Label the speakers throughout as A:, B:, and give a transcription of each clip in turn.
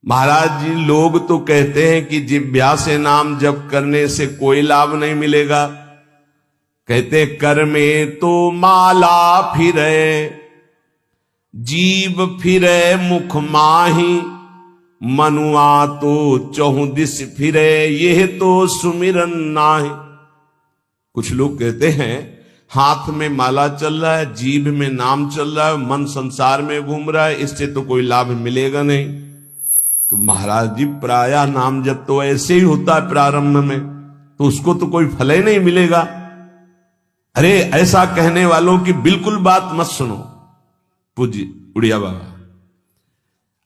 A: महाराज जी, लोग तो कहते हैं कि जिह्वा से नाम जप करने से कोई लाभ नहीं मिलेगा। कहते कर में तो माला फिरे, जीव फिरे मुख माही, मनुआ तो चहु दिस फिरे, यह तो सुमिरन नाहि। कुछ लोग कहते हैं हाथ में माला चल रहा है, जीभ में नाम चल रहा है, मन संसार में घूम रहा है, इससे तो कोई लाभ मिलेगा नहीं। तो महाराज जी, प्रायः नाम जब तो ऐसे ही होता है प्रारंभ में, तो उसको तो कोई फल ही नहीं मिलेगा। अरे ऐसा कहने वालों की बिल्कुल बात मत सुनो पूज्य उड़िया बाबा,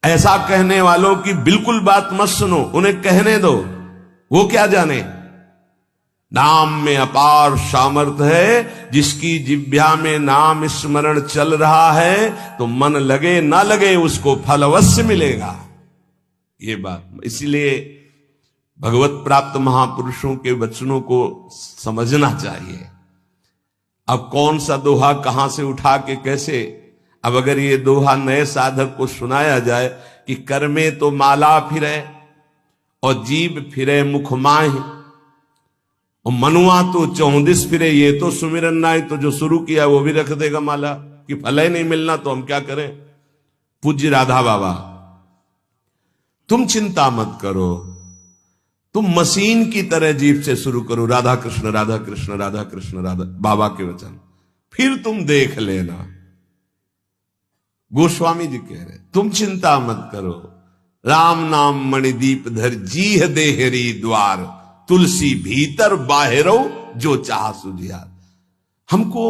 A: ऐसा कहने वालों की बिल्कुल बात मत सुनो, उन्हें कहने दो। वो क्या जाने, नाम में अपार सामर्थ्य है। जिसकी जिह्वा में नाम स्मरण चल रहा है तो मन लगे ना लगे उसको फल अवश्य मिलेगा। ये बात इसलिए भगवत प्राप्त महापुरुषों के वचनों को समझना चाहिए। अब कौन सा दोहा कहां से उठा के कैसे, अब अगर ये दोहा नए साधक को सुनाया जाए कि कर में तो माला फिरे और जीभ फिरे मुख माहि और मनुआ तो चौदिस फिरे, ये तो सुमिरन नाहि। तो जो शुरू किया वो भी रख देगा माला कि फल ही नहीं मिलना, तो हम क्या करें। पूज्य राधा बाबा, तुम चिंता मत करो, तुम मशीन की तरह जीभ से शुरू करो राधा कृष्ण राधा कृष्ण राधा कृष्ण राधा, बाबा के वचन, फिर तुम देख लेना। गोस्वामी जी कह रहे तुम चिंता मत करो, राम नाम मणिदीप धर जीह देहरी द्वार, तुलसी भीतर बाहरो जो चाह सुझियार। हमको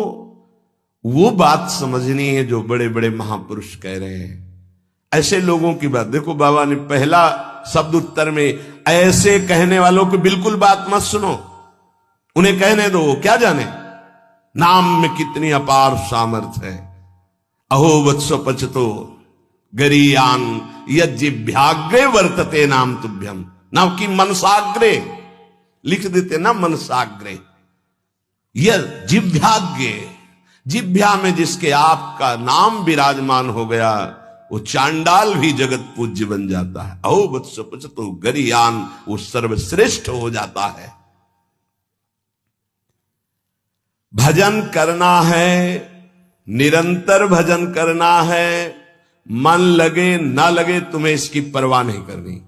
A: वो बात समझनी है जो बड़े बड़े महापुरुष कह रहे हैं। ऐसे लोगों की बात देखो, बाबा ने पहला शब्द उत्तर में ऐसे कहने वालों की बिल्कुल बात मत सुनो, उन्हें कहने दो, वो क्या जाने नाम में कितनी अपार सामर्थ्य है। अहो वत्स पचतो गरीयान यज्जिभ्याग्रे वर्तते नाम तुभ्यम, ना कि मनसाग्रे लिख देते ना, मनसाग्रे यह जिभ्याग्रे, जिभ्या में जिसके आपका नाम विराजमान हो गया वो चांडाल भी जगत पूज्य बन जाता है। अहो वत्स पचतो गरीयान, वो सर्वश्रेष्ठ हो जाता है। भजन करना है, निरंतर भजन करना है, मन लगे ना लगे तुम्हें इसकी परवाह नहीं करनी।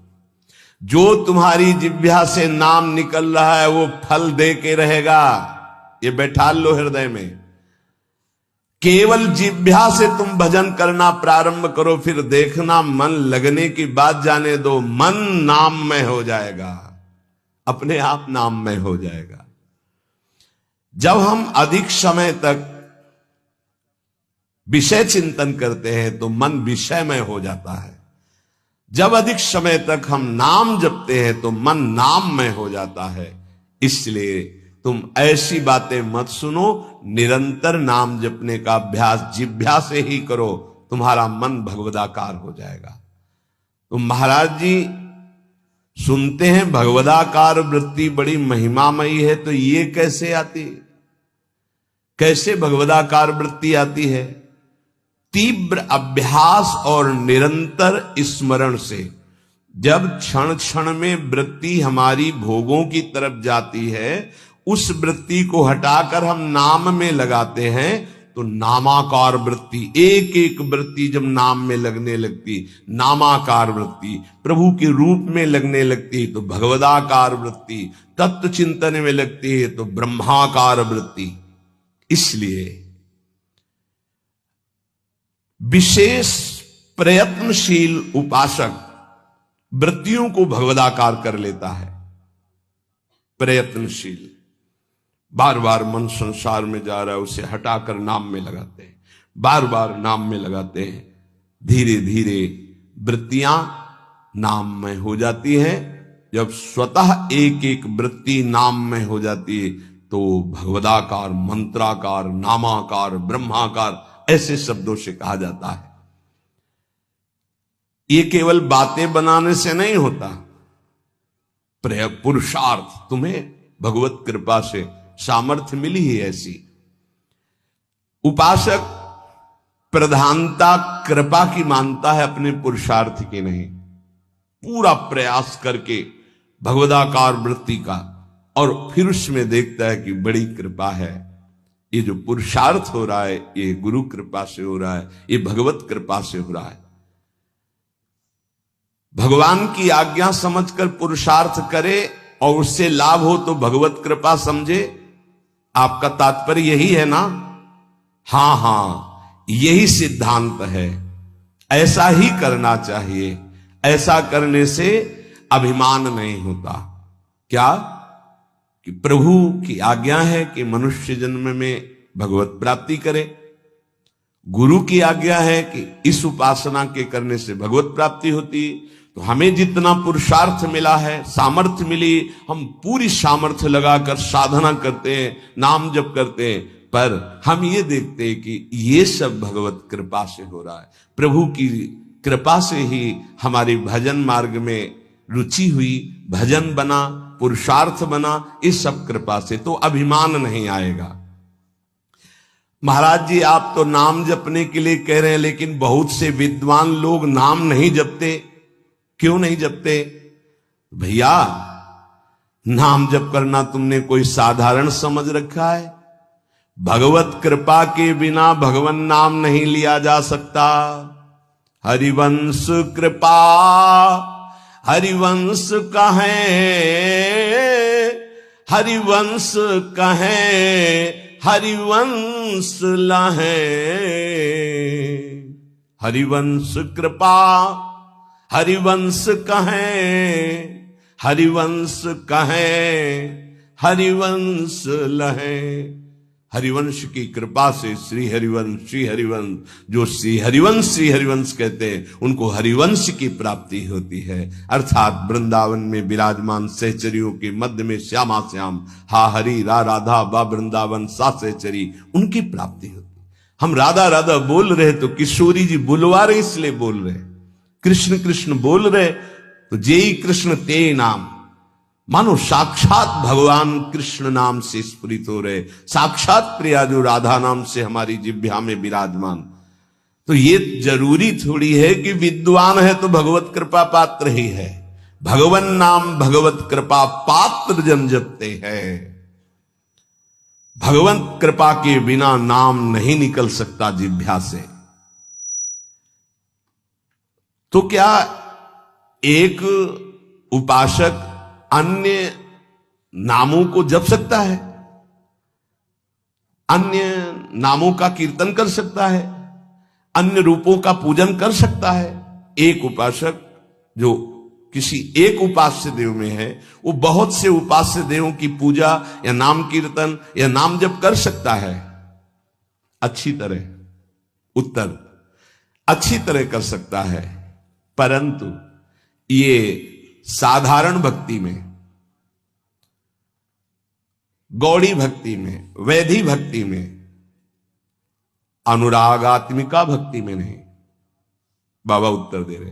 A: जो तुम्हारी जिह्वा से नाम निकल रहा है वो फल दे के रहेगा, ये बैठा लो हृदय में। केवल जिह्वा से तुम भजन करना प्रारंभ करो, फिर देखना मन लगने की बात जाने दो, मन नाममय हो जाएगा, अपने आप नाममय हो जाएगा। जब हम अधिक समय तक विषय चिंतन करते हैं तो मन विषयमय हो जाता है। जब अधिक समय तक हम नाम जपते हैं तो मन नाममय हो जाता है। इसलिए तुम ऐसी बातें मत सुनो, निरंतर नाम जपने का अभ्यास जिह्वा से ही करो, तुम्हारा मन भगवदाकार हो जाएगा। तो महाराज जी सुनते हैं भगवदाकार वृत्ति बड़ी महिमामयी है, तो ये कैसे आती, कैसे भगवदाकार वृत्ति आती है? तीव्र अभ्यास और निरंतर स्मरण से। जब क्षण क्षण में वृत्ति हमारी भोगों की तरफ जाती है, उस वृत्ति को हटाकर हम नाम में लगाते हैं तो नामाकार वृत्ति, एक एक वृत्ति जब नाम में लगने लगती, नामाकार वृत्ति प्रभु के रूप में लगने लगती तो भगवदाकार वृत्ति, तत्व चिंतन में लगती है तो ब्रह्माकार वृत्ति। इसलिए विशेष प्रयत्नशील उपासक वृत्तियों को भगवदाकार कर लेता है। प्रयत्नशील, बार बार मन संसार में जा रहा है, उसे हटाकर नाम में लगाते हैं, बार बार नाम में लगाते हैं, धीरे धीरे वृत्तियां नाम में हो जाती हैं। जब स्वतः एक एक वृत्ति नाम में हो जाती है तो भगवदाकार, मंत्राकार, नामाकार, ब्रह्माकार ऐसे शब्दों से कहा जाता है। ये केवल बातें बनाने से नहीं होता, पुरुषार्थ, तुम्हें भगवत कृपा से सामर्थ्य मिली ही ऐसी। उपासक प्रधानता कृपा की मानता है, अपने पुरुषार्थ की नहीं। पूरा प्रयास करके भगवदाकार वृत्ति का, और फिर उसमें देखता है कि बड़ी कृपा है, ये जो पुरुषार्थ हो रहा है ये गुरु कृपा से हो रहा है, ये भगवत कृपा से हो रहा है। भगवान की आज्ञा समझकर पुरुषार्थ करे और उससे लाभ हो तो भगवत कृपा समझे। आपका तात्पर्य यही है ना? हाँ, यही सिद्धांत है। ऐसा ही करना चाहिए। ऐसा करने से अभिमान नहीं होता। क्या? कि प्रभु की आज्ञा है कि मनुष्य जन्म में भगवत प्राप्ति करे, गुरु की आज्ञा है कि इस उपासना के करने से भगवत प्राप्ति होती। तो हमें जितना पुरुषार्थ मिला है, सामर्थ्य मिली, हम पूरी सामर्थ्य लगाकर साधना करते हैं, नाम जप करते हैं, पर हम ये देखते हैं कि ये सब भगवत कृपा से हो रहा है। प्रभु की कृपा से ही हमारी भजन मार्ग में रुचि हुई, भजन बना, पुरुषार्थ बना, इस सब कृपा से। तो अभिमान नहीं आएगा। महाराज जी, आप तो नाम जपने के लिए कह रहे हैं, लेकिन बहुत से विद्वान लोग नाम नहीं जपते। क्यों नहीं जपते? भैया, नाम जप करना तुमने कोई साधारण समझ रखा है? भगवत कृपा के बिना भगवान नाम नहीं लिया जा सकता। हरिवंश कृपा हरिवंश कहें, हरिवंश कहें, हरिवंश लहें। हरिवंश कृपा हरिवंश कहें, हरिवंश कहें, हरिवंश लहें। हरिवंश की कृपा से श्री हरिवंश, जो श्री हरिवंश कहते हैं, उनको हरिवंश की प्राप्ति होती है। अर्थात वृंदावन में विराजमान सहचरियों के मध्य में श्यामा श्याम, हा हरि रा राधा बा वृंदावन सा सहचरी, उनकी प्राप्ति होती। हम राधा राधा बोल रहे तो किशोरी जी बुलवा रहे, इसलिए बोल रहे। कृष्ण कृष्ण बोल रहे तो जेई कृष्ण ते नाम, मानो साक्षात भगवान कृष्ण नाम से स्फुरित हो रहे, साक्षात प्रिया जो राधा नाम से हमारी जिह्वा में विराजमान। तो ये जरूरी थोड़ी है कि विद्वान है तो भगवत कृपा पात्र ही है। भगवन नाम भगवत कृपा पात्र जन जपते हैं। भगवत कृपा के बिना नाम नहीं निकल सकता जिह्वा से। तो क्या एक उपासक अन्य नामों को जप सकता है? अन्य नामों का कीर्तन कर सकता है? अन्य रूपों का पूजन कर सकता है? एक उपासक जो किसी एक उपास्य देव में है, वो बहुत से उपास्य देवों की पूजा या नाम कीर्तन या नाम जप कर सकता है। अच्छी तरह, उत्तर अच्छी तरह कर सकता है, परंतु ये साधारण भक्ति में, गौड़ी भक्ति में, वैधि भक्ति में, अनुरागात्मिका भक्ति में नहीं। बाबा उत्तर दे रहे।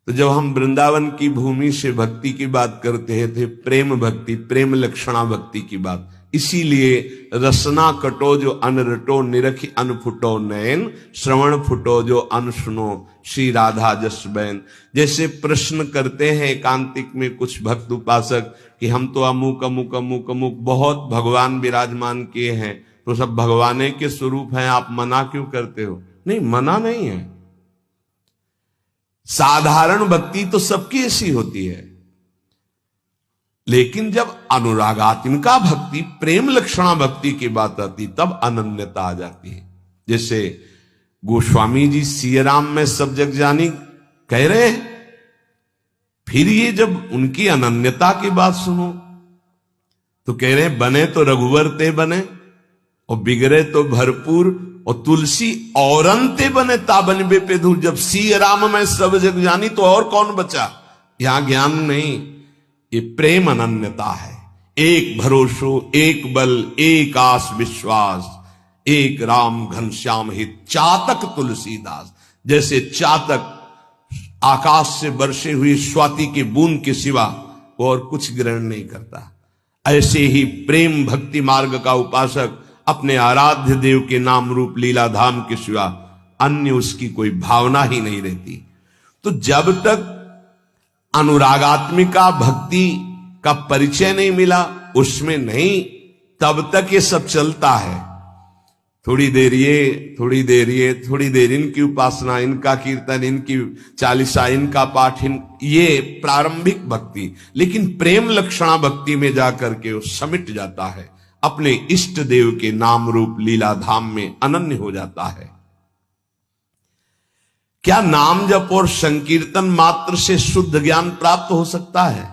A: तो जब हम वृंदावन की भूमि से भक्ति की बात करते थे, प्रेम भक्ति, प्रेम लक्षणा भक्ति की बात, इसीलिए रसना कटो जो अन रटो, निरखी अन फुटो नयन, श्रवण फुटो जो अन सुनो, श्री राधा जस बैन। जैसे प्रश्न करते हैं एकांतिक में कुछ भक्त उपासक कि हम तो अमुक अमुक अमुक अमुक बहुत भगवान विराजमान किए हैं, तो सब भगवाने के स्वरूप हैं, आप मना क्यों करते हो? नहीं, मना नहीं है। साधारण भक्ति तो सबकी ऐसी होती है, लेकिन जब अनुरागात्मिका भक्ति, प्रेम लक्षणा भक्ति की बात आती, तब अनन्यता आ जाती है। जैसे गोस्वामी जी सिया राम में सब जग जानी कह रहे हैं, फिर ये जब उनकी अनन्यता की बात सुनो तो कह रहे हैं बने तो रघुवर ते बने, और बिगड़े तो भरपूर, और तुलसी औरंते बने ताबन बे पे धूल। जब सिया राम में सब जग जानी तो और कौन बचा? यहां ज्ञान नहीं, ये प्रेम अनन्यता है। एक भरोसो, एक बल, एक आस विश्वास, एक राम घनश्याम हित, चातक तुलसीदास। जैसे चातक आकाश से बरसे हुई स्वाति की बूंद के सिवा और कुछ ग्रहण नहीं करता, ऐसे ही प्रेम भक्ति मार्ग का उपासक अपने आराध्य देव के नाम रूप लीला धाम के सिवा अन्य उसकी कोई भावना ही नहीं रहती। तो जब तक अनुरागात्मिका भक्ति का परिचय नहीं मिला, उसमें नहीं, तब तक ये सब चलता है। थोड़ी देर ये, थोड़ी देर ये, थोड़ी देर इनकी उपासना, इनका कीर्तन, इनकी चालीसा, इनका पाठ, ये प्रारंभिक भक्ति। लेकिन प्रेम लक्षणा भक्ति में जाकर के वो समिट जाता है, अपने इष्ट देव के नाम रूप लीला धाम में अनन्य हो जाता है। क्या नाम जप और संकीर्तन मात्र से शुद्ध ज्ञान प्राप्त हो सकता है,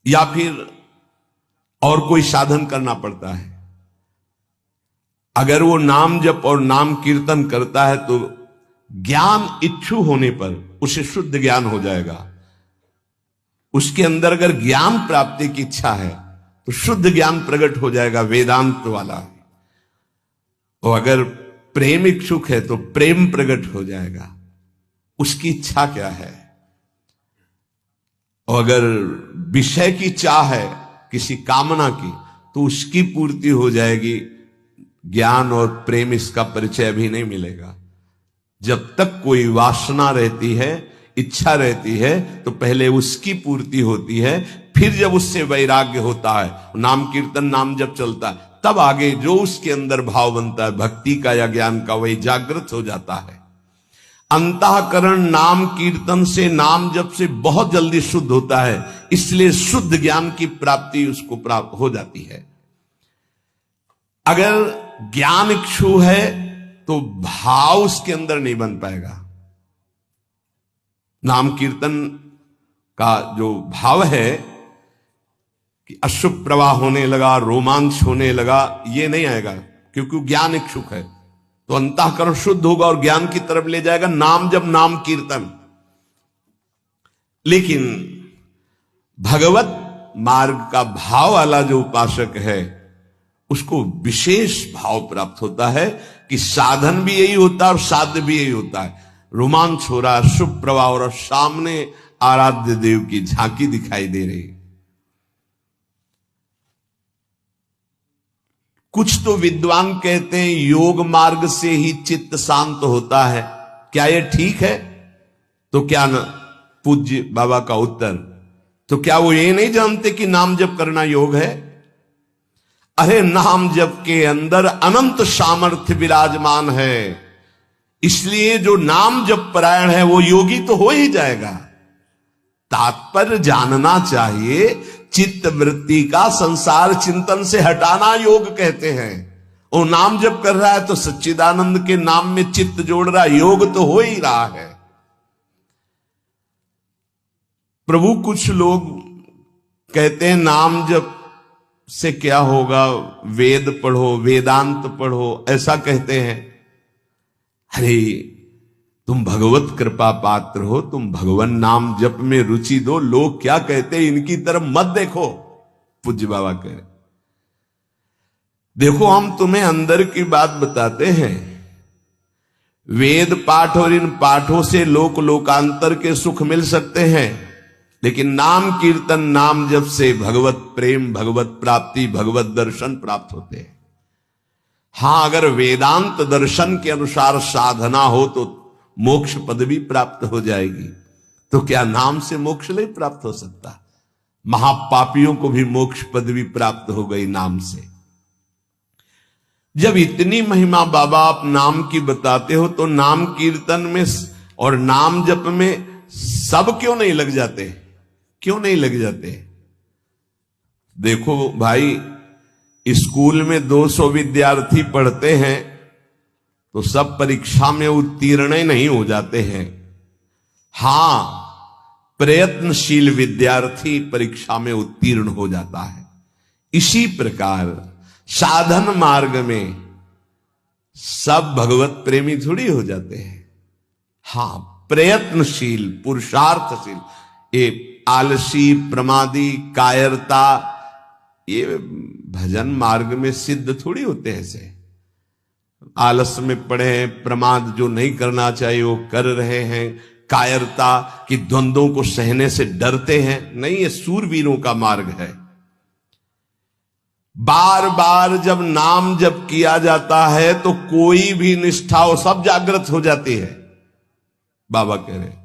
A: या फिर और कोई साधन करना पड़ता है? अगर वो नाम जप और नाम कीर्तन करता है तो ज्ञान इच्छु होने पर उसे शुद्ध ज्ञान हो जाएगा। उसके अंदर अगर ज्ञान प्राप्ति की इच्छा है तो शुद्ध ज्ञान प्रकट हो जाएगा, वेदांत वाला। और अगर प्रेम इच्छुक है तो प्रेम प्रकट हो जाएगा, उसकी इच्छा क्या है। और अगर विषय की चाह है, किसी कामना की, तो उसकी पूर्ति हो जाएगी। ज्ञान और प्रेम इसका परिचय अभी नहीं मिलेगा। जब तक कोई वासना रहती है, इच्छा रहती है, तो पहले उसकी पूर्ति होती है, फिर जब उससे वैराग्य होता है, नाम कीर्तन नाम जब चलता है, तब आगे जो उसके अंदर भाव बनता है भक्ति का या ज्ञान का, वही जागृत हो जाता है। अंतःकरण नाम कीर्तन से, नाम जप से बहुत जल्दी शुद्ध होता है, इसलिए शुद्ध ज्ञान की प्राप्ति उसको प्राप्त हो जाती है। अगर ज्ञान इच्छु है तो भाव उसके अंदर नहीं बन पाएगा। नाम कीर्तन का जो भाव है कि अशुभ प्रवाह होने लगा, रोमांच होने लगा, ये नहीं आएगा, क्योंकि ज्ञान इच्छुक है। तो अंतःकरण शुद्ध होगा और ज्ञान की तरफ ले जाएगा नाम जब नाम कीर्तन। लेकिन भगवत मार्ग का भाव वाला जो उपासक है, उसको विशेष भाव प्राप्त होता है कि साधन भी यही होता है और साध्य भी यही होता है। रोमांच हो रहा है, शुभ प्रवाह हो रहा, सामने आराध्य देव की झांकी दिखाई दे रही। कुछ तो विद्वान कहते हैं योग मार्ग से ही चित्त शांत होता है। क्या यह ठीक है? तो क्या न, पूज्य बाबा का उत्तर, तो क्या वो ये नहीं जानते कि नाम जप करना योग है? अरे नाम जप के अंदर अनंत सामर्थ्य विराजमान है, इसलिए जो नाम जप परायण है वो योगी तो हो ही जाएगा। तात्पर्य जानना चाहिए, चित्त वृत्ति का संसार चिंतन से हटाना योग कहते हैं। वो नाम जप कर रहा है तो सच्चिदानंद के नाम में चित्त जोड़ रहा है, योग तो हो ही रहा है। प्रभु कुछ लोग कहते हैं नाम जप से क्या होगा, वेद पढ़ो, वेदांत पढ़ो, ऐसा कहते हैं। अरे तुम भगवत कृपा पात्र हो, तुम भगवान नाम जप में रुचि दो। लोग क्या कहते हैं इनकी तरफ मत देखो। पूज्य बाबा कह रहे, देखो हम तुम्हें अंदर की बात बताते हैं। वेद पाठ और इन पाठों से लोक लोकांतर के सुख मिल सकते हैं, लेकिन नाम कीर्तन नाम जप से भगवत प्रेम, भगवत प्राप्ति, भगवत दर्शन प्राप्त होते हैं। हां, अगर वेदांत दर्शन के अनुसार साधना हो तो मोक्ष पदवी प्राप्त हो जाएगी। तो क्या नाम से मोक्ष नहीं प्राप्त हो सकता? महापापियों को भी मोक्ष पदवी प्राप्त हो गई नाम से। जब इतनी महिमा बाबा आप नाम की बताते हो, तो नाम कीर्तन में और नाम जप में सब क्यों नहीं लग जाते? क्यों नहीं लग जाते? देखो भाई, स्कूल में 200 विद्यार्थी पढ़ते हैं तो सब परीक्षा में उत्तीर्ण नहीं हो जाते हैं। हां, प्रयत्नशील विद्यार्थी परीक्षा में उत्तीर्ण हो जाता है। इसी प्रकार साधन मार्ग में सब भगवत प्रेमी थोड़ी हो जाते हैं। हां, प्रयत्नशील, पुरुषार्थशील, ये आलसी, प्रमादी, कायरता, ये भजन मार्ग में सिद्ध थोड़ी होते हैं। ऐसे आलस में पड़े हैं, प्रमाद जो नहीं करना चाहिए वो कर रहे हैं, कायरता की द्वंद्वों को सहने से डरते हैं। नहीं, ये सूरवीरों का मार्ग है। बार बार जब नाम जप किया जाता है तो कोई भी निष्ठा हो सब जागृत हो जाती है। बाबा कह रहे हैं